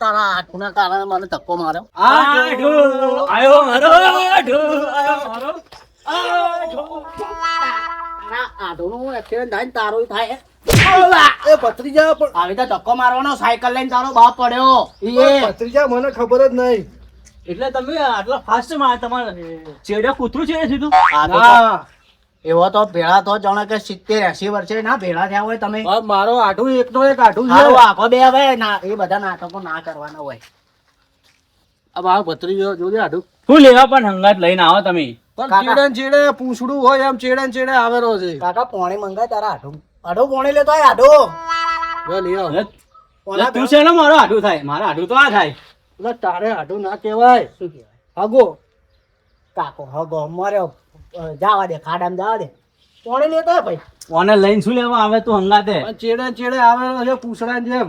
તારા આઠુના કારણે મને ધક્કો માર્યો. આયો મારો આઠુનું એક્સિડન્ટ થાય ને તારું થાય. એ ભત્રીજા પણ આવી રીતે ધક્કો મારવાનો સાયકલ લઈને તારો બાપ પડ્યો. ભત્રીજા મને ખબર જ નહીં. એટલે તમે આટલા ફાસ્ટ માં તમારે ચેડે કૂતરું છે સીધું ના એવો તો ભેળા તો જાણે કે 70-80 વર્ષે ના ભેળા થયા હોય તમે. મારો આઠું એકનો એક આઠું છે. હારું આખો બે હવે ના એ બધા નાટકો ના કરવાના હોય. આ મારો ભત્રીજો જોજે આઠું. શું લેવા પણ હંગાત લઈને આવો તમે? પણ ચેડે ને ચેડે પૂંછડું હોય એમ ચેડે ને ચેડે આવેલો છે. કાકા પોણી મંગાય તારા આઢું આઢું પોણી લેતો હોય આઢું. જો લઈ આવ. એટલે તું છે ને મારો આઢું થાય, મારા આઢું તો આ થાય. એટલે તારે આઠું ના કહેવાય. શું કહેવાય? હાગો કાકો હગો મર્યો. જાવા દે ખાડામાં જાવા દે. પોણી લેતો હોય ભાઈ. ઓને લઈને શું લેવા આવે તું હંગાતે? પણ ચેડે ને ચેડે આવેલો છે પૂંછડા જેમ.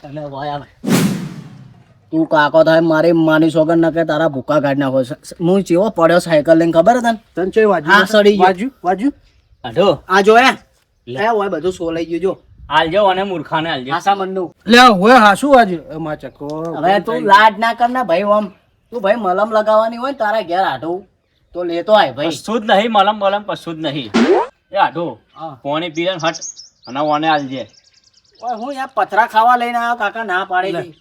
અને ભાઈ આવે તું કાકો થાય મારી માની સોગન ન કે તારા ભૂકા કાઢ નાખો. હું ચેવો પડ્યો સાયકલ લઈને ખબર તને? તને ચોય વાજ્યું? હા, સડી ગયું. વાજ્યું વાજ્યું. આઢો આ જો એ હોય બધું સોલાઈ ગયું જો. આલજો અને મૂર્ખાને આલજો. આશા મનનું. લે હોય હાસું વાજ્યું. એમાં ચકો હવે તું લાડ ના કર ને ભાઈ. ઓમ તું ભાઈ મલમ લગાવવાની હોય ને તારા ઘેર આઢું તો લેતો આય ભાઈ. કશું જ નહીં, મલમ બલમ કશું જ નહીં. એ આઢો પોણી પીરે ને હટ અને ઓને આલજે. ઓય હું યાર પથરા ખાવા લઈને આવ્યો કાકા ના પાડી ગઈ.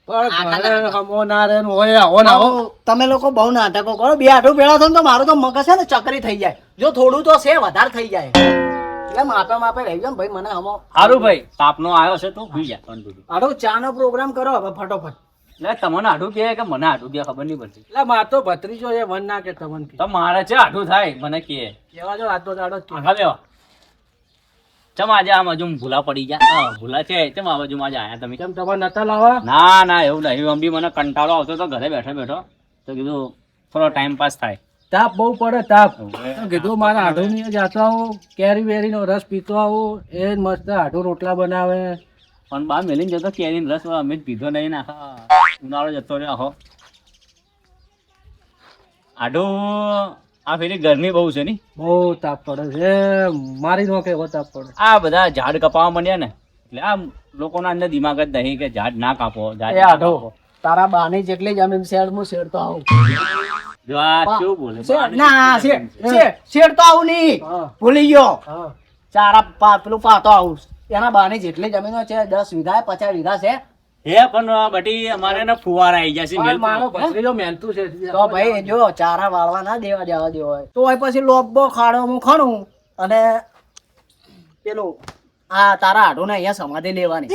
પણ ઘરે હમો ના રે ને હોય આવો ને આવો. તમે લોકો બહુ નાટકો કરો. બે આઢું ભેળા થો ને તો મારું તો મગજ છે ને ચકરી થઈ જાય. જો થોડું તો છે વધારે થઈ જાય એટલે માપે માપે રહી જાવ ભાઈ. મને હમો સારું ભાઈ, તાપનો આવ્યો છે તું પી જા. આઢું ચા નો પ્રોગ્રામ કરો હવે ફટોફટ. એટલે તમને આઢું કહે કે મને આઢું કહે ખબર નહીં પડતી. એટલે માર તો ભત્રીજો એ વન ના કે તમને કે તો મારે છે આઢું થાય મને કહે. કેવા જો આટલો દાડો જ કે. આગળ લેવા. ચમ આજે આમ હજુ ભૂલા પડી ગયા? ભૂલા છે ચમ આ બાજુ આજે આયા તમે? કેમ તમારે નતા લાવવા? ના ના એવું નહીં. આમ બી મને કંટાળો આવતો તો ઘરે બેઠો બેઠો તો કીધું થોડો ટાઈમ પાસ થાય. તાપ બહુ પડે તાપ. તો કીધું મારા આઢું ની જાતો આવું કેરી વેરીનો રસ પીતો આવું. એ જ મસ્ત આઢું રોટલા બનાવે. પણ બા મેલીને જતો કેરીનો રસ અમે જ પીધો નહીં ને આખા ઉનાળો જતો રહ્યો આખો. આઢું આ ફેરી ગરમી બહુ છે ની. બહુ તાપ પડે છે. મારી નો કે એવો તાપ પડે. આ બધા ઝાડ કપાવા માંડ્યા ને એટલે આ લોકોના અંદર દિમાગ જ નહીં કે ઝાડ ના કાપો, ઝાડ એ ના આઢો કાપો. તારા બાની જેટલી જમીન શેડ હું શેડ તો આવું. જો આ શું બોલે? ના શેડ તો આવું નહીં. હા ભૂલી ગયો. હા ચારા પેલું પાતો આવું. એના બાની જેટલી જમીનો છે 10 વીઘા 50 વીઘા છે. હે પણ બટી અમારે ને ફુવારા આવી જશે પણ મેલ મારો પર. ભત્રીજો મહેનતું છે. તો ભાઈ જો ચારા વાળવા ના દેવા જવા દેવો હોય તો હોય પછી લોબો ખાડો હું ખણું અને પેલું આ તારા આઢું ને અહીંયા સમાધિ લેવાની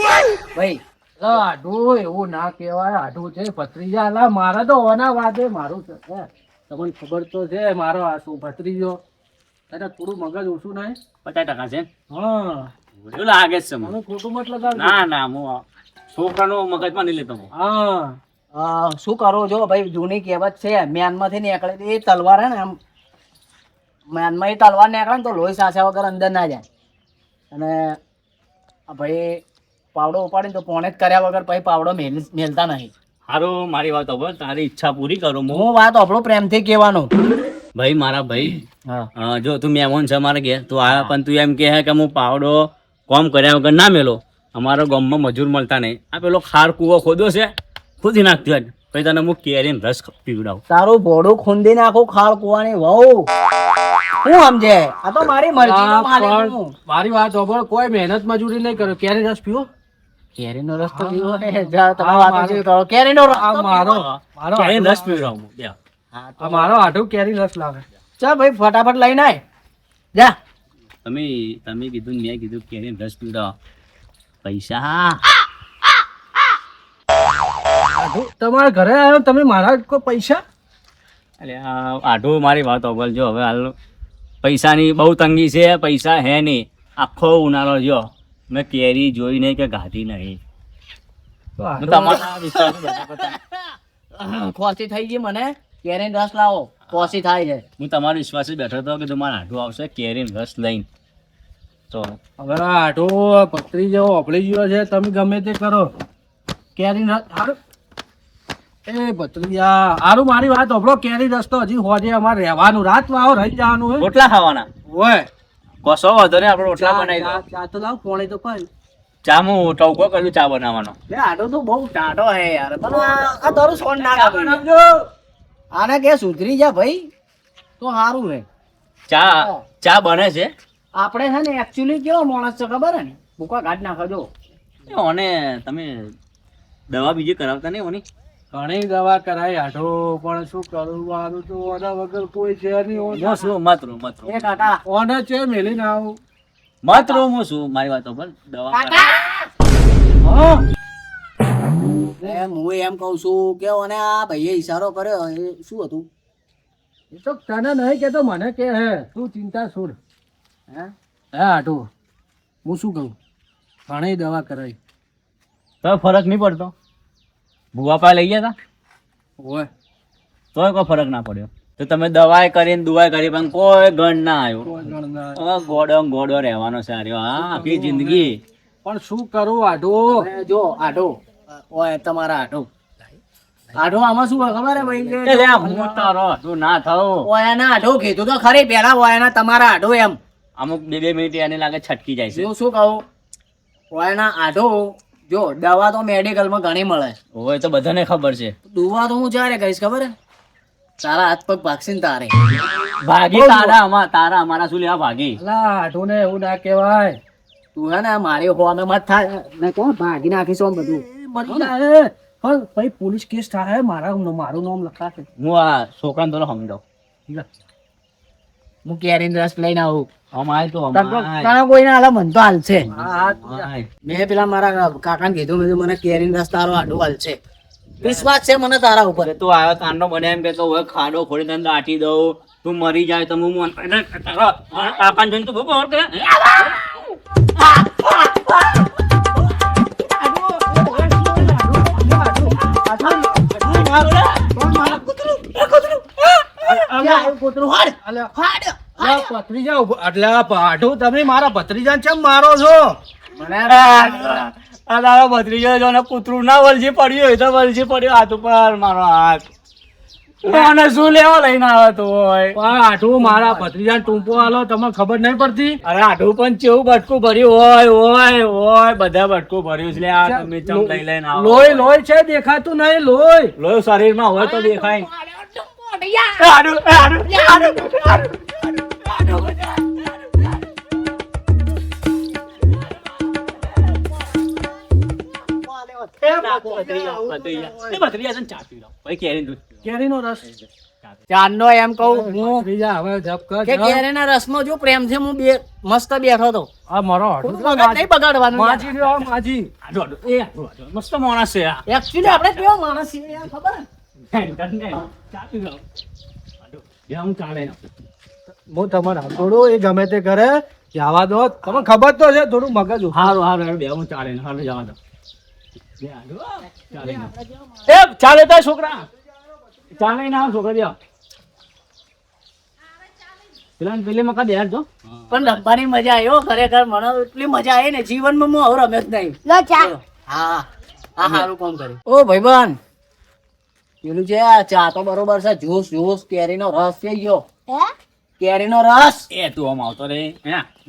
ભાઈ. આઢું એવું ના કહેવાય. આઢું છે ભત્રીજા. અલા મારા તો ઓના વાદે મારું છે. હે, તમને ખબર તો છે મારો આ શું ભત્રીજો. એને થોડું મગજ ઓછું નહીં. 50% છે. હા એવું લાગે છે મને. મને ખોટું મત લગાવજો. ના ના હું છોકરાનો મગજમાં નહીં લેતો હું. હા શું કરો જો ભાઈ જૂની કહેવત છે મ્યાનમાંથી નીકળે તો એ તલવાર હે ને આમ મ્યાનમાં એ તલવાર નીકળે ને તો લોહી સાસ્યા વગર અંદર ના જાય. અને આ ભાઈ પાવડો ઉપાડીને તો પોણે જ કર્યા વગર પછી પાવડો મેલતા નહીં. હારું મારી વાત હવે તારી ઈચ્છા પૂરી કરું હું. હું વાત આપણો પ્રેમથી કહેવાનું. ભાઈ મારા ભાઈ હા જો તું મહેમાન છે અમારે ઘેર તું આવ્યા પણ તું એમ કહે કે હું પાવડો કોમ કર્યા વગર ના મેલો. અમારા ગામમાં મજૂર મળતા નહીં. આ પેલો ખાર કૂવો ખોદો છે ખોદી નાખતી હોય પછી તને હું કેરીનો રસ પીવડાવું. તારું ભોળું ખૂંદી નાખું ખાળ કુવાની વહુ હું સમજે. આ તો મારી મરજીનો માલિક હું. મારી વાત સાંભળ. કોઈ મહેનત મજૂરી નહીં કર્યો. કેરી રસ પીવો. કેરીનો રસ તો પીવો ને. જા તમે વાતો જે કરો. કેરીનો રસ આ તો મારો પીવો. મારો કેરીનો રસ પીવડાવું બે. હા આ મારો આઢું કેરી રસ લાવે. ચાલ ભાઈ ફટાફટ લઈને આય જા. તમે કીધું ને મેં કીધું કેરીનો રસ પીવડાવો. પૈસા આઢું તમારા ઘરે આવ્યો તમે મારા કોઈ પૈસા. એટલે આઢું મારી વાત અગલ જો હવે હાલ પૈસાની બહુ તંગી છે. પૈસા હે નહીં. આખો ઉનાળો જો મેં કેરી જોઈ નહીં કે ગાધી નહીં. તો હું આઢું તમારા વિશ્વાસ બતાવતા. ખોસી થઈ ગઈ મને. કેરીનો રસ લાવો ખોસી થાય છે. હું તમારા વિશ્વાસે બેઠો હતો કે તમારે આઢું આવશે કેરીનો રસ લઈને. તો હવે આ આઢું પત્રી જેવો ઓપડી ગયો છે. તમે ગમે તે કરો. કેરી રસ હારું. એ ભત્રીજા હારું મારી વાત સાંભળો. કેરી રસ તો હજી હોજે અમારે રહેવાનું. રાત વાવો રહી જવાનું હોય. રોટલા ખાવાના. હોય કશો વાંધો નહીં, આપણે રોટલા બનાવી દો. ચા તો લાવ, પોણી તો પાય. ચા હું ટવકો કર્યું ચા બનાવવાનો. બે આટો તો બહુ ટાટો હે યાર, પણ આ તારું સોન ના કાપે. આને કે સુધરી જા ભાઈ તો સારું હે. ચા બને છે. આપણે છે ને એકચ્યુઅલી કેવો માણસ છે ખબર હે ને, ભૂકા કાઢ નાખજો. ઓને તમે દવા બીજી કરાવતા નહીં ઓની? ઘણી દવા કરાઈ આઠો, પણ શું કરું, મારું તો ઓના વગર કોઈ છે નહીં. હું શું મત રહું. એ કાકા ઓને છે મેલી ના આવું. હું શું મારી વાતો પર દવા કાકા હું એમ કઉ છું કે ઓને આ ભાઈએ ઈશારો કર્યો એ શું હતું? એ તો તને નહીં કેતો, મને કે હે, તું ચિંતા છોડ. હે હે આઠો, હું શું કહું, ઘણી દવા કરાઈ. તો ફરક નહીં પડતો? ભૂવા પાસે લઈ ગયા હતા ઓય તોય કોઈ ફરક ના પડ્યો? તો તમે દવાઈ કરીને દુવાઈ કરી પણ કોઈ ગણ ના આવ્યો. કોઈ ગણના. હવે ગોડો રહેવાનો છે આર્યો. હા, આખી જિંદગી. પણ શું કરું આઠો, હવે જો આઢો ઓય તમારા આઢો આમાં શું હોય ખબર હે ભાઈ કે એટલે આ હું તારો તું ના થાવ. ઓયાના આઢો કીધું તો ખરી પેલા ઓયાના તમારા આઢો એમ. અમુક 2 મિનિટ એને લાગે છટકી જાય છે. હું શું કહું, ઓયાના આઢો જો દવા તો મેડિકલમાં ઘણી મળે, હોય તો બધાને ખબર છે. દુવા તો હું ચારે કહીશ ખબર હે, તારા હાથ પગ ભાગશે ને તારે. ભાગી તારા અમારા શું લેવા ભાગી? અલા આઠો ને એવું ના કહેવાય. તું હે ને મારી હોમે મત થાય ને કોણ ભાગી નાખીશ આમ બધું. મરી જાય પણ ભાઈ પોલીસ કેસ થાય, મારું નામ લખાશે. હું આ છોકરાને થોડો સમજાવું. હું કેરીનો રસ લઈને આવું. અમાય તો તને કોઈ ના હાલે મન તો હાલશે. અમાય. મેં પેલા મારા કાકાને કીધું, મેં કીધું મને કેરીનો રસ તારો આડો હાલશે. વિશ્વાસ છે મને તારા ઉપર. તું આવ્યો કાંડો બને એમ કે હવે ખાડો ખોડી તને દાટી દઉં, તું મરી જાય તો હું તારા કાકાને જોઈને તું ખબર કે ભત્રીજા એટલે આઠો, તમે મારા ભત્રીજાને કેમ મારો છો? તારો ભત્રીજો જો ને કૂતરું ના વલજી પડ્યું હોય તો વલજી પડ્યો હાથ ઉપર મારો હાથ. મને શું લેવા લઈને આવે તું હોય? પણ આઠું મારા ભત્રીજાને ટૂંપો આલો, તમને ખબર નહીં પડતી? અરે આઠું પણ કેવું બટકું ભર્યું હોય બધા બટકું ભર્યું છે લે. આ તમે ચમ લઈને આવો. લોહી છે, દેખાતું નહીં લોહી. લોહી શરીરમાં હોય તો દેખાય. કેરીનો રસ. ચાંદનો એમ કહું હું ભત્રીજા હવે જપ કર. કે કેરીના રસમાં જો પ્રેમ છે, હું મસ્ત બેઠો તો. આ મારો આઠો ખોટું મગજ નહીં બગાડવાનું. માજી રહ્યો, માજી. મસ્ત માણસ છે આ. એકચ્યુઅલી આપણે કેવો માણસ છીએ યાર, ખબર હે? હું ચાલે હું તમારે થોડું એ ગમે તે કરે, જવા દો. તમને ખબર તો છે, થોડું મગજ હારું બે હું ચાલે હારું જવા દો. ચાલે તો છોકરા ચાલે ના છોકરા બે પેલા પેલી મકા દે જો. પણ રમવાની મજા આવી હો, ખરેખર મને એટલી મજા આવી ને જીવનમાં હું હવે રમ્યો જ નહીં. હા હા સારું કામ કર્યું. ઓ ભાઈબંધ, પેલું છે આ ચા તો બરોબર છે, જ્યુસ કેરીનો રસ થઈ ગયો. કેરીનો રસ એ તું આમ આવતો રે.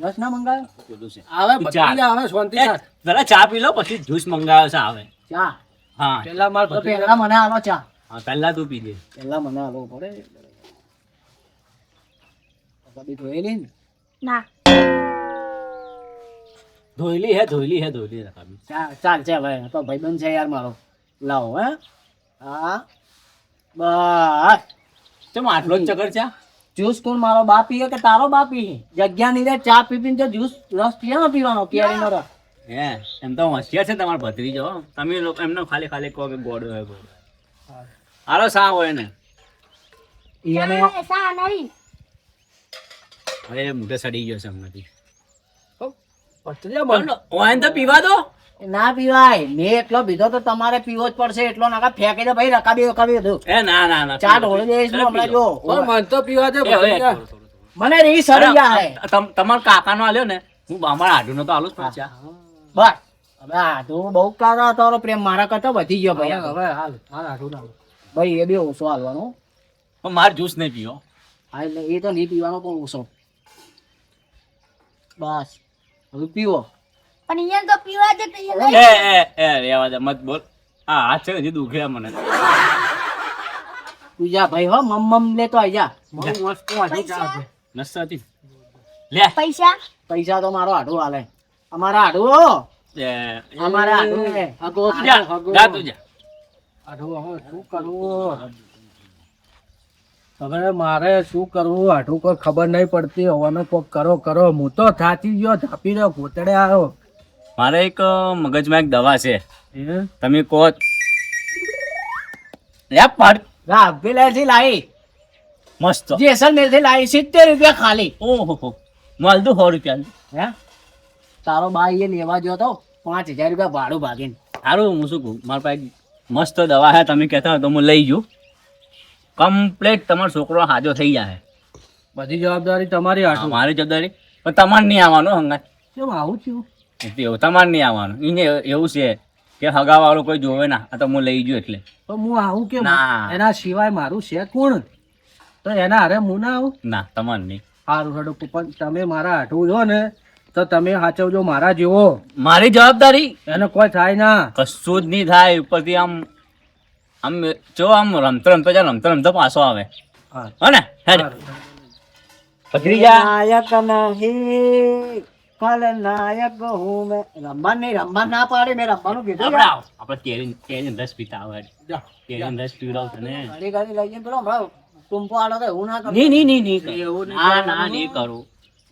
રસ ના મંગાવ્યો? પેલું છે આવે ભત્રીજા આવે શાંતિ સાથે. પેલા ચા પી લો પછી જ્યુસ મંગાવ્યો છે આવે. ચા હા પેલા માર તો પહેલા મને આલો ચા. હા પહેલા તું પી દે. પહેલા મને આલો પડે. કદી ધોયેલી ને? ધોઈલી હે રકાબી. ચાલ છે ભાઈ, તો ભાઈબંધ છે યાર મારો. લાવો હે. હા બસ. ચમ આટલો જ ચકર ચા? જ્યુસ કોણ મારો બાપ પીએ કે તારો બાપ પીએ? જગ્યા ની રે ચા પીને તો જ્યુસ રસ પીવાનો પીવાનો, કેરીનો રસ. હે એમ તો હોશિયાર છે તમારો ભત્રીજો. તમે લોકો એમને ખાલી કહો કે ગોડો હોય ગોડો. હાલો સા હોય ને એને હવે મોઢે સડી ગયો છે હમણાંથી. ભત્રીજા મને વાઈન તો પીવા દો. ના પીવાય. મેં એટલો પીધો તો તમારે પીવો જ પડશે. એટલો નાખા ફેંકી દે ભાઈ, રકાબી દો. એ ના ચા ઢોળી દઈશ હું હમણાં જો. પણ મન તો પીવા દે એ હવે ભત્રીજા. થોડું. મને રી સડી જાય. તમારા કાકા નો આલ્યો ને, હું અમારા આડું નો તો આલું જ પણ ચા. બસ હવે આ તો બહુ કારો તારો પ્રેમ મારા કરતા વધી ગયો ભાઈ. હવે હાલ આઠું ના ભાઈ એ બી ઓછો હાલવાનો. પણ મારે જ્યુસ નહીં પીવો. હા એટલે એ તો નહીં પીવાનો પણ ઓછો. બસ હવે પીવો. પણ અહીંયા તો પીવા છે તો અહીંયા લઈ રેવા દે મત બોલ. હા હાથ છે હજી દુખે મને. તું જા ભાઈ હો, મમ લેતો આઈ જા. બહુ મસ્ત વાંચી ચા છે. મસ્ત હતી લે. પૈસા પૈસા તો મારો હાડું હાલે. અમારા હાડું, અમારા હાડું હે. જા તું જા. આઠું હવે શું કરવું? હવે મારે શું કરવું આઠું કોઈ ખબર નહીં પડતી. હવાનો કોક કરો. હું તો થાકી ગયો, થાપી રહ્યો, ઘોતડે આવ્યો. મારે એક મગજમાં એક દવા છે, હે? તમે કહો. લે પાડ. પેલેથી લાવી, મસ્ત. જેસલમેર થી લાવી, 70 રૂપિયા ખાલી. ઓહો માલ દો 100 રૂપિયા. હે તારો બાઈ એ લેવા ગયો તો 5000 રૂપિયા ભાડું ભાગીને. સારું હું શું કહું, મારા પાસે એક મસ્ત દવા છે, તમે કહેતા હોય તો હું લઈ જઉં. કમ્પ્લેટ તમારો છોકરો હાજો થઈ જાય. બધી જવાબદારી તમારી આઠું. મારી જવાબદારી, પણ તમારે નહીં આવવાનું હંગાત. કેમ આવું થયું? એવું તમારે નહીં આવવાનું. એને એવું છે કે હગાવાળું કોઈ જોવે ના, આ તો હું લઈ ગયો એટલે. તો હું આવું કેમ? ના. એના સિવાય મારું છે કોણ? તો એના હારે હું ના આવું? ના તમારે નહીં. સારું હેડો, પણ તમે મારા હાટું જો ને તો તમે સાચવજો મારા જેવો. મારી જવાબદારી એને કોઈ થાય ના. કશું જ નહીં થાય. ઉપરથી આમ આમ જો આમ રમતો પાછો આવે. હા. હો ને હેડ ભત્રીજા. નાયક નહીં ખલનાયક હું મેં. રમવા ના પાડી, મેં રમવાનું કીધું. આપણે આવો. આપણે કેરીનો રસ પીતા આવે. કેરીનો રસ પીવડાવ તને. ઘડી લઈ જઈને પેલો હમણાં ટૂંપો આડો તો એવું ના કરું. નહીં એવું નહીં ના ના નહીં કરું.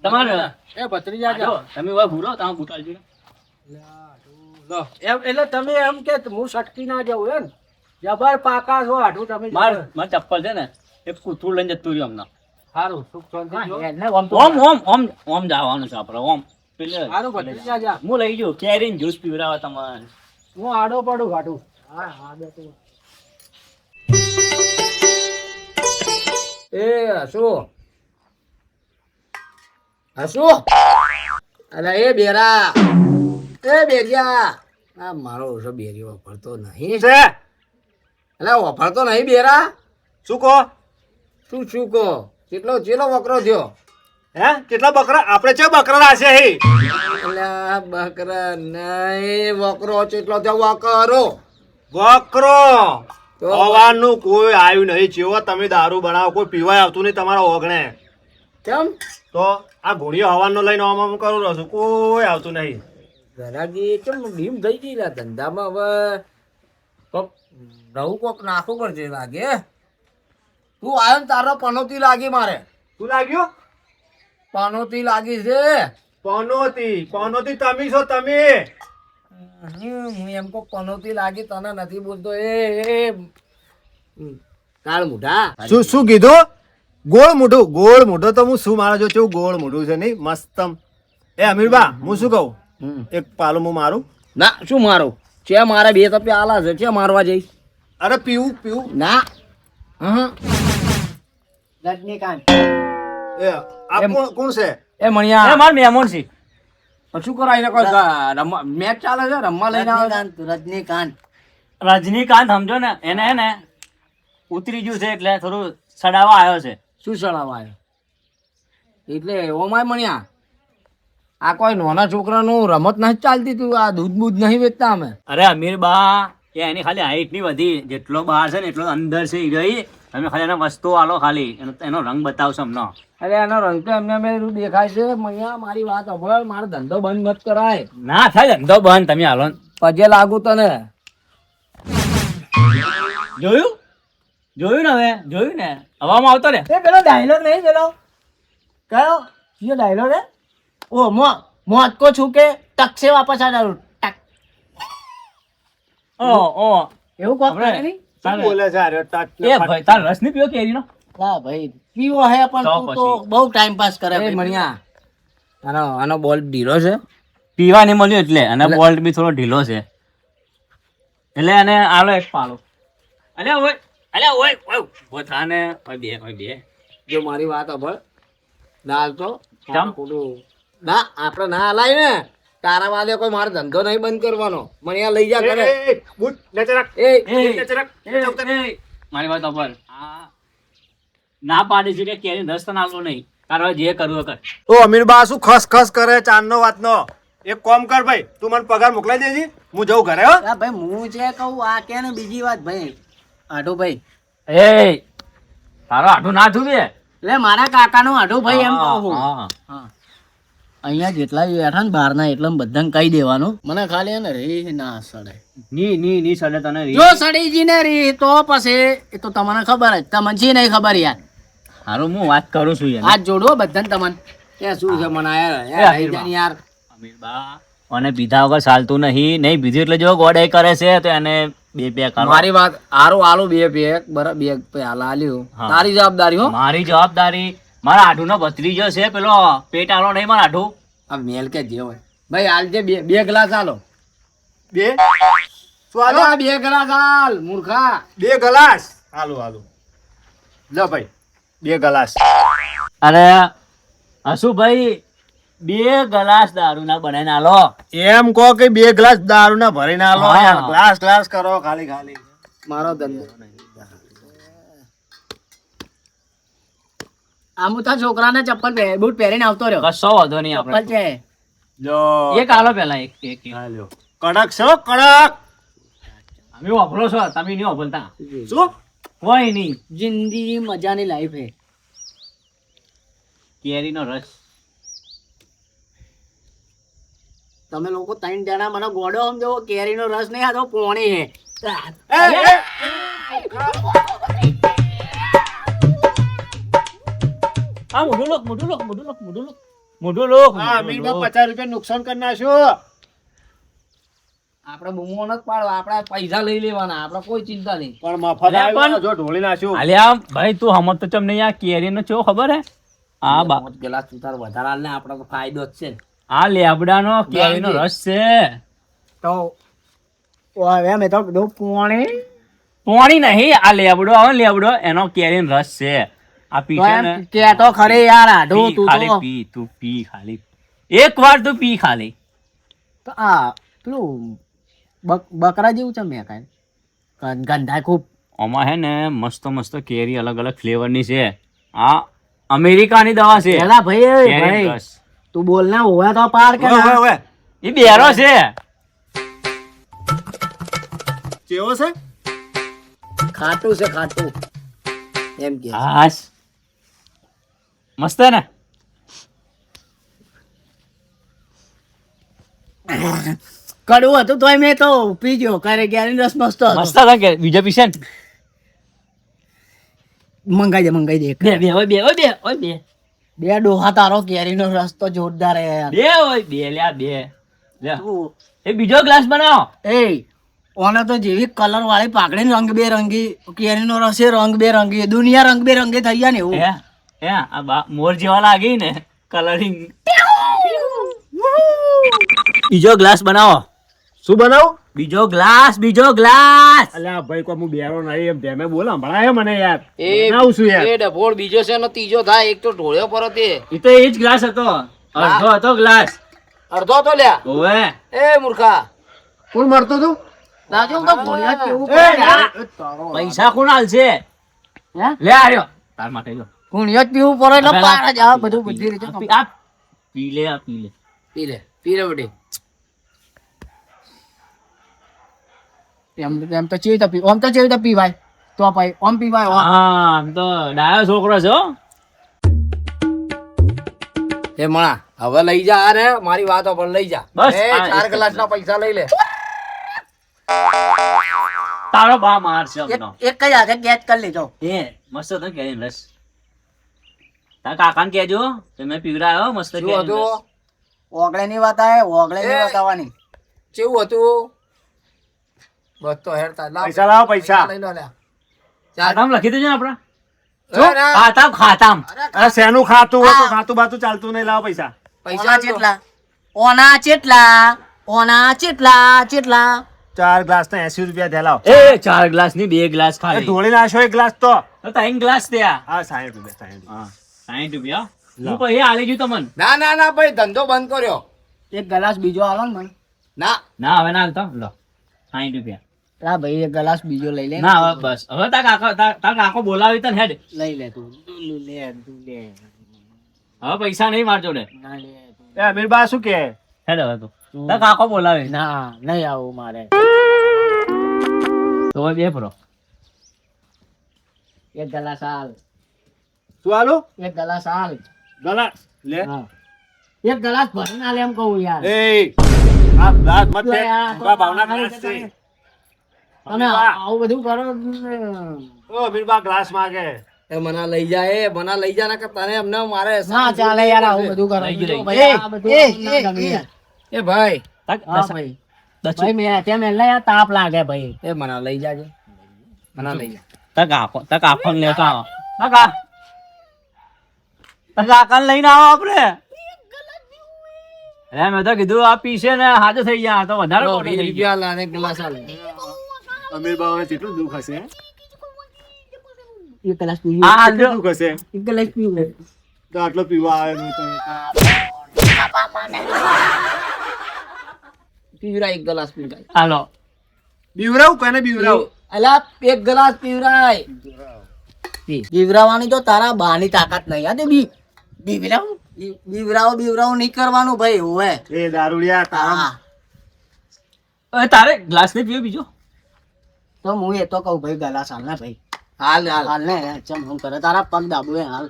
તમારે એ ભત્રીજા જો, તમે હવે ભૂલો તમે બુટાલજો. લો. એટલે તમે એમ કે હું સટકી ના જાઉં એમ? જબર પાકા છો હાટું તમે. માર ચપ્પલ છે ને એક કૂતરું લઈને જતું રહ્યું હમણાં. સારું સુખ શાંતિ જો. એને ઓમ તો ઓમ જવાનું છે આપણે ઓમ. પેલે સારું ભત્રીજા જા. હું લઈ જઉં કેરીનો જ્યુસ પીવડાવે તમારે. હું આડો પડું હાટું. હા બેઠો. એ હસુ અરે એ બેરા, એ બેરિયા, આ મારો ઓછો બેરી વાપરતો નહીં છે. એટલે વાપરતો નહીં બેરા. શું કહો? શું કહો? ચેટલો વકરો થયો? હે કેટલા બકરા? આપણે છે બકરા રાશે હે. એટલે બકરા નહીં, વકરો ચેટલો થયો? વકરો બકરો તો હવાનું કોઈ આવ્યું નહીં. જેવો તમે દારૂ બનાવો કોઈ પીવાય આવતું નહીં તમારા ઓગણે. કેમ? તો આ ઘોડીઓ હવાનો લઈને આમ કરું રહું છું, કોઈ આવતું નહીં. ઘરાકી કેમ ડીમ થઈ ગઈ લા ધંધામાં? હવે કોક નવું કોક નાખવું પડશે લાગે. તું આવ્યો ને તારો પનોતી લાગી મારે. શું લાગ્યું? પનોતી લાગી છે. પનોતી તમે છો તમે. હું એમ કો પનોતી લાગી તને નથી બોલતો. એ કાળ મુઢા. શું કીધું? ગોળ મોઢું તો હું શું મારા જો કેવું ગોળ મોઢું છે નહીં મસ્તમ. એ અમીરબા હું શું કહું, એક પાલું હું મારું. ના શું મારું છે? મારે 2 રૂપિયા આલા છે, છે મારવા જઈશ? અરે પીવું ના. રજનીકાંત. એ આ કોણ છે? એ મણિયા માર મહેમાન છે. શું કરો? એને કોઈ મેચ ચાલે છે, રમવા લઈને આવે? રજનીકાંત. રજનીકાંત સમજો ને, એને હે ને ઉતરી ગયું છે એટલે થોડું સડાવા આવ્યો છે. શું ચડાવવા આવ્યો? એટલે ઓમાય મણિયા, આ કોઈ નાના છોકરાનું રમત નથી ચાલતી? તું આ દૂધ બૂધ નહીં વેચતા અમે? અરે અમીર બા એ એની ખાલી હાઈટ ની વધી, જેટલો બહાર છે ને એટલો અંદર છે. ઈ રહી તમે ખાલી એને વસ્તુ આલો, ખાલી એનો રંગ બતાવશો અમને. અરે એનો રંગ તો એમને મેં દેખાય છે. મણિયા મારી વાત સાંભળ, મારો ધંધો બંધ મત કરાય. ના થાય ધંધો બંધ, તમે હાલો ને. પજે લાગુ તને. જોયું ને? હવે જોયું ને? હવામાં આવતો ને. એ પેલો ડાયલોગ નહીં પેલો કયો કયો ડાયલોગ હે? ઓ મોત કો છૂકે ટક સે વાપસ આ જાઉં. ટક એવું કોક કરે નહીં? શું બોલે છે? અરે એ ભાઈ તાર રસ નહીં પીવો કેરીનો? ના ભાઈ પીવો હે, પણ તો તું તો પછી. બહુ ટાઈમ પાસ કરે. મણિયા આનો બોલ ઢીલો છે. પીવા નહીં મળ્યું એટલે, અને બોલ્ટ બી થોડો ઢીલો છે એટલે એને આલો એક પાલો. ઓય થાને ઓય બે. જો મારી વાત સાંભળ, દાલ તો ચમ? ખોટું ના આપણે ના હલાય ને. તારા વાદે કોઈ મારો ધંધો નહીં બંધ કરવાનો. મણિયા લઈ જા કરે. બુટ નીચે રાખ. એ નીચે રાખ. મારી વાત સાંભળ. આ ના પાડી છે કે કેરી રસ તને આલો નહીં. તારો જે કરવું કર. ઓ અમીરબા શું ખસ ખસ કરે ચાંદનો વાતનો? એક કામ કર ભાઈ, તું મને પગાર મોકલાઈ દેજે, હું જઉં ઘરે હો. આ ભાઈ હું જે કહું આ કે ને બીજી વાત ભાઈ આઢો ભાઈ એ તારો આઠું ના થયું બે. એટલે મારા કાકાનો આઢો ભાઈ એમ કહું છું. હા. હા અહીંયા જેટલા બી બેઠા ને બહારના એટલા બધાને કહી દેવાનું મને ખાલી એને રી ના સડે ની સડે તને રી. જો સડીજી ને રી તો પછી એ તો તમને ખબર જ તમને જી નહીં ખબર યાર હારું હું વાત કરું છું યાર. આજ જોડવો બધાને તમને કે શું છે મને યાર રહી જાય ને યાર અમીરબા અને પીધા વગર ચાલતું નહીં પીધું એટલે જો ગોળે કરે છે તો એને બે કરો. મારી વાત આરો આલો બે પેક બરાબર બે પેલા આલ્યું હા. તારી જવાબદારી હો મારી જવાબદારી. મારા આઠું નો ભત્રીજો છે પેલો પેટ આલો નહીં મારા આઠું. આ મેલ કે જે હોય ભાઈ હાલ જે બે ગ્લાસ આલો બે શું હાલો? અરે આ બે ગ્લાસ હાલ મૂર્ખા 2 ગ્લાસ હાલો હાલો. લો ભાઈ 2 ગ્લાસ. અરે હસુભાઈ 2 ગ્લાસ દારૂ ના બનાવીને આલો. એમ કહો કે 2 ગ્લાસ દારૂ ના ભરીને આલો હા. યાર. ગ્લાસ ગ્લાસ કરો ખાલી ખાલી. મારો ધંધો આમુ તા છોકરાને ચપ્પલ બૂટ પહેરીને આવતો રહ્યો કશો વાંધો નહીં ચપ્પલ આપણે. છે જો એક આલો પેલા એક. હા લ્યો. કડક છે હો, કડક. અમે વાપરો છો તમે નહીં વાપરતા. શું? કોઈ નહીં. જિંદગી મજાની લાઈફ હે કેરીનો રસ. તમે લોકો 3 જણા મને ગોડો સમજો કેરીનો રસ નહીં આ તો પોણી હે આ મોઢું લોક. હા અમીરબા 50 રૂપિયા નુકસાન કરી નાખ્યો. આપણે બૂમો નથી પાડવા આપણે પૈસા લઈ લેવાના આપણે કોઈ ચિંતા નહીં પણ મફત અલ્યા આવ્યો પણ- જો ઢોળી નાખ્યું. અલ્યા ભાઈ તું હમત તો ચમ નહીં આ કેરીનો ચેવો ખબર હે આ બા પેલા સુતાર વધારા ને આપણે તો ફાયદો જ છે ને આ લેબડાનો કેરીનો રસ છે. તો હવે મેં તો કીધું પોણી પોણી નહીં આ લેબડો આવે ને લેબડો એનો કેરીનો રસ છે. આ તો પીશે એમ ને કે તો ખરી યાર આઢો પી તું ખાલી તો પી તું પી ખાલી એક વાર તું પી ખાલી. તો આ પેલું બકરા જેવું છે મેં કાંઈ ગંધાય ખૂબ આમાં હે ને મસ્ત મસ્ત કેરી અલગ અલગ ફ્લેવરની છે. આ અમેરિકાની દવા છે પેલા ભાઈ કેરીનો ભાઈ રસ. તું બોલ ને હોવે તો પાર કે ઓય, ના? ઓય, ઓય. એ બેરો છે. કેવો છે? ખાટું છે ખાટું એમ કે હાશ મસ્ત હે ને. કડવું હતું તોય મેં તો પીજો કરે ગેરી રસ મસ્ત હતો મસ્ત હતા કે બીજા પીશે ને. મંગાઈ દે બે બે હોય બે હોય બે હોય બે બે ડોહા તારો કેરીનો રસ તો જોરદાર હે યાર બે હોય બે લ્યા બે લ્યા. એ બીજો ગ્લાસ બનાવો. એ ઓને તો જેવી કલર વાળી પાકડી રંગબેરંગી કેરીનો રસ એ રંગબેરંગી દુનિયા રંગબેરંગી થઈ ગયા ને એવું હે આ મોર જેવા લાગી ને કલરિંગ. બીજો ગ્લાસ બનાવો. શું બનાવું? બીજો ગ્લાસ. અલ્યા ભાઈ કોઈ હું બેરો નહીં એમ ધેમે બોલ સંભળાય મને યાર. બનાવું છું યાર. ડફોળ બીજો છે ને ત્રીજો થાય એક તો ઢોળ્યો પર તે એ તો એ જ ગ્લાસ હતો અડધો હતો ગ્લાસ. અડધો તો લ્યા ઓવે એ મૂર્ખા કોણ મરતો તું? રાજો તો ભોળિયા કેવું એ, પડે યાર. પૈસા કોણ આલશે? હે લે આર્યો તાર માટે જો. ભોળિયા જ પીવું પડે એટલે પાર જ આ બધું બધી રીતે આ પી લે આ પી લે. પી લે બધી એમ તો ચેવી પી ઓમ તો ચેવી પીવાય તો ભાઈ ઓમ પીવાય ઓમ. હા આમ તો ડાયો છોકરો છે હો. એ મણા હવે લઈ જા આ રે મારી વાતો પણ લઈ જા બસ, એ આ 4 ગ્લાસના પૈસા લઈ લે તારો બા મારશે હમણાં. એક જ હાથે કેચ કરી લેજો એ મસ્ત હતો કેરીનો રસ. તાર કાકાને કહેજો કે મેં પીવડાયો મસ્ત શું કેરીનો હતું રસ. ઓગળે ની વાત આવે ઓગળે ની વાત આવવાની કેવું હતું બસ તો હેડતા લાવ પૈસા લાવો પૈસા. લઈ લો લ્યા ખાતામાં લખી દેજો ને આપડા. શું? ખાતામ. અરે શેનું ખાતું હોય તો ખાતું બાતું ચાલતું નહીં, લાવો પૈસા. પૈસા કેટલા ઓના ચેટલા 4 ગ્લાસ ના 80 રૂપિયા થયા, લાવો. એ 4 ગ્લાસ ની 2 ગ્લાસ એ ખાલી. ઢોળી નાખ્યો 1 ગ્લાસ તો. તો 3 ગ્લાસ થયા. હા 60 રૂપિયા 60 રૂપિયા. હા 60 રૂપિયા. હું પછી આલી જુ તમને. ના ભાઈ ધંધો બંધ કર્યો એક ગ્લાસ બીજો આલો ને મને ના હવે ના હાલતો. લો 60 રૂપિયા. લા ભાઈ એક ગ્લાસ બીજો લઈ લે ના હવે બસ હવે તાર કાકો બોલાવી તને હેડ. લઈ લે તું લે હવે પૈસા નહીં માર જોડે. ના લે એ અમીરબા શું કે હેડ હવે તું. તાર કાકો બોલાવે. ના નહીં આવું મારે તો હવે બે ભરો. એક ગલાસ હાલ શું હાલું એક ગલાસ હાલ ગલા લે હા એક ગલાસ ભરીને હાલ એમ કહું યાર એ આ દાંત મત લે દે આ તો ઉભા ભાવના ખાલી ગ્લાસ છે તમે આવું બધું કરો ઓ અમીરબા ગ્લાસ માંગે મને લઈ જાય મને લઈ જા કે તને એમને મારે ના ચાલે યાર આવું બધું કરો લઈ ગયો, લઈ ભાઈ આ બધું ના ગમે યાર. એ ભાઈ હા ભાઈ ભાઈ મેં ત્યાં મેં યાર તાપ લાગે ભાઈ એ મને લઈ જાજે મને લઈ જા તાર કાકો ને લેતા આવો. તાર કાકાને લઈને આવો આપણે. અરે મેં તો કીધું આ પીશે ને હાજર થઈ ગયા તો વધારે ખોટું થઈ ગયું. રૂપિયા લાને ગ્લાસ આલે અમીરબા હવે કેટલું દુઃખ હશે એક ગ્લાસ પીવું આ કેટલું જો. દુઃખ હશે એક ગ્લાસ પીવું તો આટલો પીવા આવે નહીં તો પીવરા એક ગ્લાસ પીવરાય હાલો. બીવરાવ કોને બીવરાવ અલા એક ગ્લાસ પીવરાય બીવરાવાની તો તારા બાની તાકાત નહીં આ તે બીવરાવ નહીં કરવાનું ભાઈ ઓવે એ દારૂડિયા તારા હા હવે તારે ગ્લાસ નહીં પીવો બીજો. તો હું એ તો કહું ભાઈ ગલાસ હાલ ને ભાઈ હાલ હાલ હાલ ને ચમ હું કરે તારા પગ દાબુ હે હાલ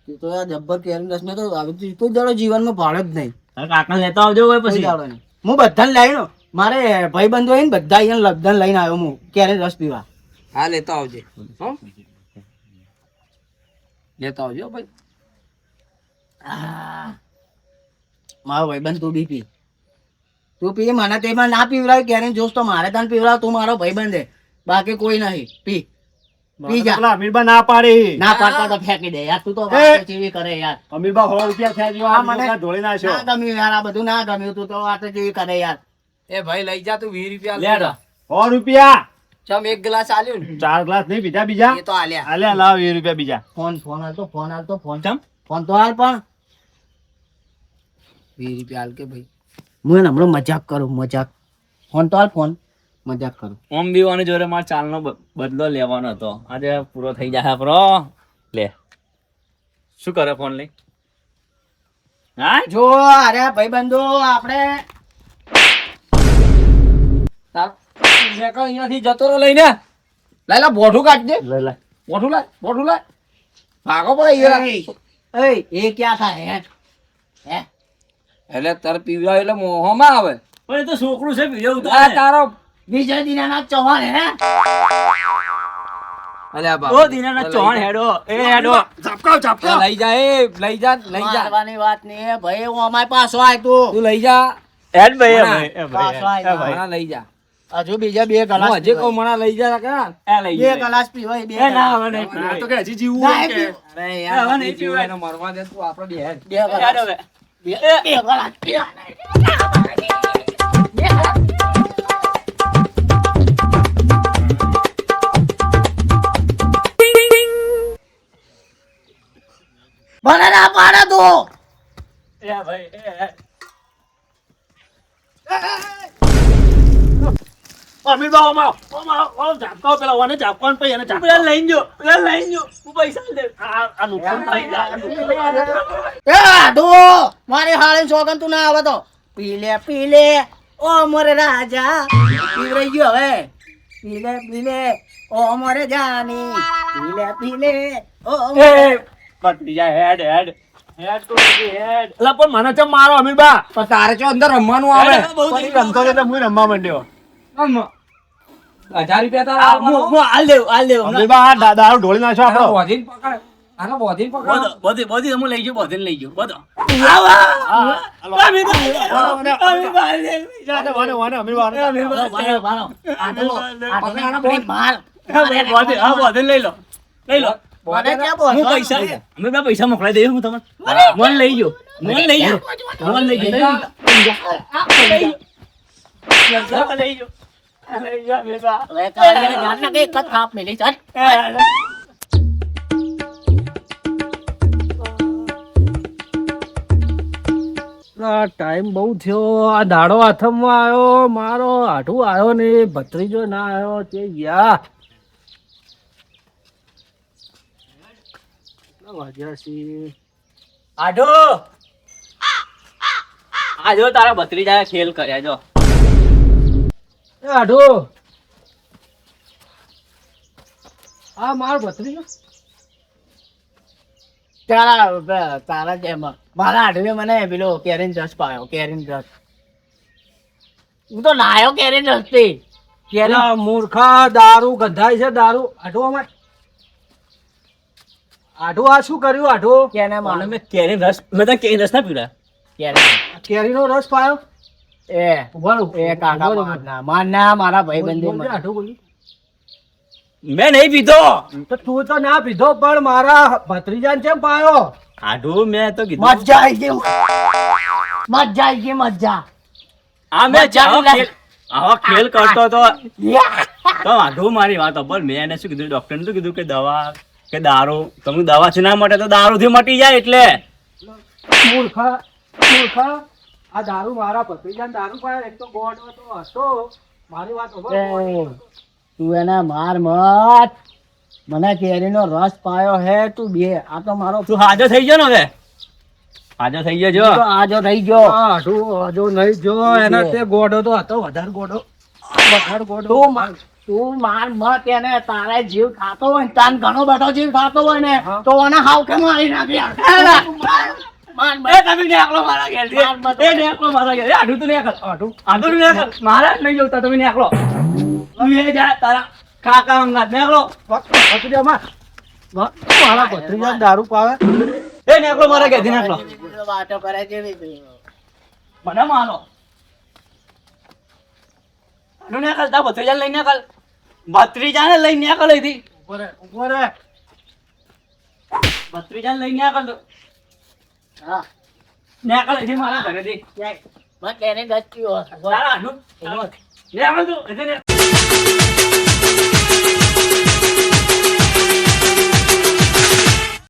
તું તો યાર જબ્બર કેરી રસ મેં તો આવી કોઈ દાડો જીવનમાં ભાડે જ નહીં તારા કાકાને લેતા આવજો હવે કોઈ પછી. દાડો નહીં હું બધાને લાવીને મારે ભાઈ બંધો હોય ને બધા અહીંયા લગ્ન લઈને આવ્યો હું કેરી રસ પીવા હા લેતો આવજે હો લેતો આવજો ભાઈ મારો ભાઈબંધ તું બી પી તું પી મને તેમાં ના પીવડાવ ક્યારે જોશ તો મારે તને પીવડાવ તું મારો ભાઈબંધ છે બાકી કોઈ નહીં પી પી જા પેલા અમીરબા ના પાડી ના પાડતા તો ફેંકી દે યાર તું તો એ! વાતો જેવી કરે યાર અમીરબા 100 રૂપિયા થયા જેવા હા, આ મને- મને ધોળી નાખ્યો ના ગમ્યું યાર આ બધું ના ગમ્યું તું તો વાતો જેવી કરે યાર એ ભાઈ લઈ જા તું 20 રૂપિયા લે લે રો. 100 રૂપિયા ચમ એક ગ્લાસ આલ્યો ને 4 ગ્લાસ નહીં બીજા બીજા એ તો આલ્યા આલે લાવ 20 રૂપિયા બીજા ફોન હાલ તો ફોન ચમ? ફોન તો હાલ પણ 20 રૂપિયા આલ કે ભાઈ હું એને હમણાં મજાક કરું મજાક ફોન તો હાલ ફોન મજાક કરું ઓમ બીવાની જોડે મારે ચાલનો બદલો લેવાનો હતો. આજે પૂરો થઈ જાય આપણો. લે શું કરે ફોન લઈ? હા જો અરે ભાઈબંધો આપણે તાર મેકો અહીંયાથી જતો રહો લઈને લઈ લા બોઠું કાઢજે લે લે. બોઠું લાય ભાગો પડે યાર એ ક્યાં થાય હે એટલે તાર પીવડાવ એટલે મોહમાં આવે પણ એ તો છોકરું છે વિડીયો આ ઉતારે. તારો વિજય દીનાનાથ ચૌહાણ હે અલ્યા ઓ બાપા દીનાના ચૌહાણ હેડો એ હેડો. લઈ જા એ લઈ જા મારવાની વાત નહીં હે ભાઈ હું અમારી પાછો આય તું તું લઈ જા હેડ ભાઈ, એ ના, ભાઈ, એ ભાઈ, પાછો એ ભાઈ. મણા લઈ જા હજુ બીજા બે હું ગલાસ હજી કહું મણા લઈ જા કે એ લઈ બે જાય. ગલાસ પીવાય બે એ ના ગલાસ. હવે નહીં પીવાય. આ તો કે હજી જીવવું ના, હોય કે અરે એ યાર હવે નહીં પીવાય. એને મરવા દે તું આપણે બે હેડ. બે હેડ ગલાસ હવે. બે ગલાસ પીવાના. મને ના પાડે તું એ ભાઈ, એ. અમીરબા ઓમાં ઝાપકાઓ પેલા ઓને ઝાપકાઓને પછી એને પેલા ઝાપકાઓ. લઈને જો, પેલા લઈને જો. હું પૈસા આલ દે. આ નુકસાન થઈ જાય એ આડો મારી હાળે સોગન તું ના આવે તો પી લે ઓ મોરે રાજા પીવરાઈ ગયો હવે પી લે ઓ મોરે જાની પી લે ઓ એ પતી જાય. હેડ હેડ હેડ તો પછી હેડ. અલા પણ મને ચમ મારો અમીરબા પણ તારે ચો અંદર રમવાનું આવે હેડ, બહુ થઈ પછી રમતો એટલે હું રમવા માંડ્યો 1000 રૂપિયા તારા આપવાનો. હું હાલ દેવ અમીરબા આ દારૂ ઢોળી નાખ્યો આને આપણો બોધીને પકડ આને બોધીને પકડ બધી હું લઈ ગયો, બધીને લઈ ગયો, બધો. બધી, હા, બધીને લઈ લો. લઈ લો. હું પૈસા અમે બે પૈસા મોકલાઈ દઈએ હું તમને. મોન લઈ ગયો, મોન લઈ ગયો, મોન લઈ ગયો. લઈ ગયો. લઈ ગયો. લઈ ગયો, બેટા. થાપ મેલી ચાલ ટાઈમ બહુ થયો આ દાડો હાથમાં આવ્યો મારો આઠું આવ્યો ને ભત્રીજો ના આવ્યો તે ગયા વાગ્યા છે આઢો આ જો તારા ભત્રીજાએ ખેલ કર્યા જો એ આઢો આ માર ભત્રીજો તારા જેમ મારા આડવે મને પેલો કેરીન રસ પાયો કેરીન રસ હું તો નાયો કેરીન રસ થી કેરી પેલા મૂર્ખા દારૂ ગંધાય છે દારૂ આઢો અમાર આઢો આ શું કર્યું આઢો કેને અને મારે મેં કેરી રસ મેં તને કેરી રસ ના પીવડા કેરી કેરીનો રસ પાયો એ કાકા મારના મારા ભાઈ બોલજે, બંધ આઢો બોલી મેં નહીં પીધો તો તું તો ના પીધો પણ મારા ભત્રીજાને કેમ પાયો આઢો મેં તો કીધું મજા આવી ગઈ મજા આવી ગઈ મજા આ મેં મજા આવો આવી. ખેલ કરતો તો આઢો મારી વાત પણ મેં એને શું કીધું ડોક્ટરને શું કીધું કે દવા કે દારૂ તમને દવા છે ના મટે તો દારૂથી મટી જાય એટલે મૂર્ખા મૂર્ખા આ દારૂ મારા ભત્રીજાને દારૂ પાયો એક તો ગોળ તો હતો મારી વાત એ, તું એને માર મત મને કેરીનો રસ પાયો હે તું બે આ તો મારો તું હાજર થઈ ગયો ને હવે હાજર થઈ ગયો જો તો આજો થઈ ગયો આઢો નહીં જો એના તે ગોડો તો હતો વધારે ગોડો તું માર મત એને તારે જીવ ખાતો હોય ને તાન ઘણો બધો જીવ ખાતો હોય ને હા. તો એને હાવ કે મારી નાખી માર મત. એ તમે નેકળો મારા ઘેરથી. માર મત. એ નેકળો મારા ઘેર. એ આઢું તું નેકળ. આઢું તું નેકળ. મારા જ નહીં જોતા તમે નેકળો. તું એ જા તારા કાકા અંગાત નેકળો. મારા ભત્રીજાને દારૂ પાવે એ નેકળો મારા ઘેરથી નેકળો. વાતો કરે કેવી છે? મને માનો. આનું નેકળ તારા ભત્રીજાને લઈને નેકળ. ભત્રીજાને લઈને નેકળ અહીંથી. ઉભો રે ભત્રીજાને લઈને નેકળ તું. હા નેકળ અહીંથી મારા ઘરેથી. મત એને ગચ્યું તારા આઢું. નેકળ તું. અહીંથી નેકળ.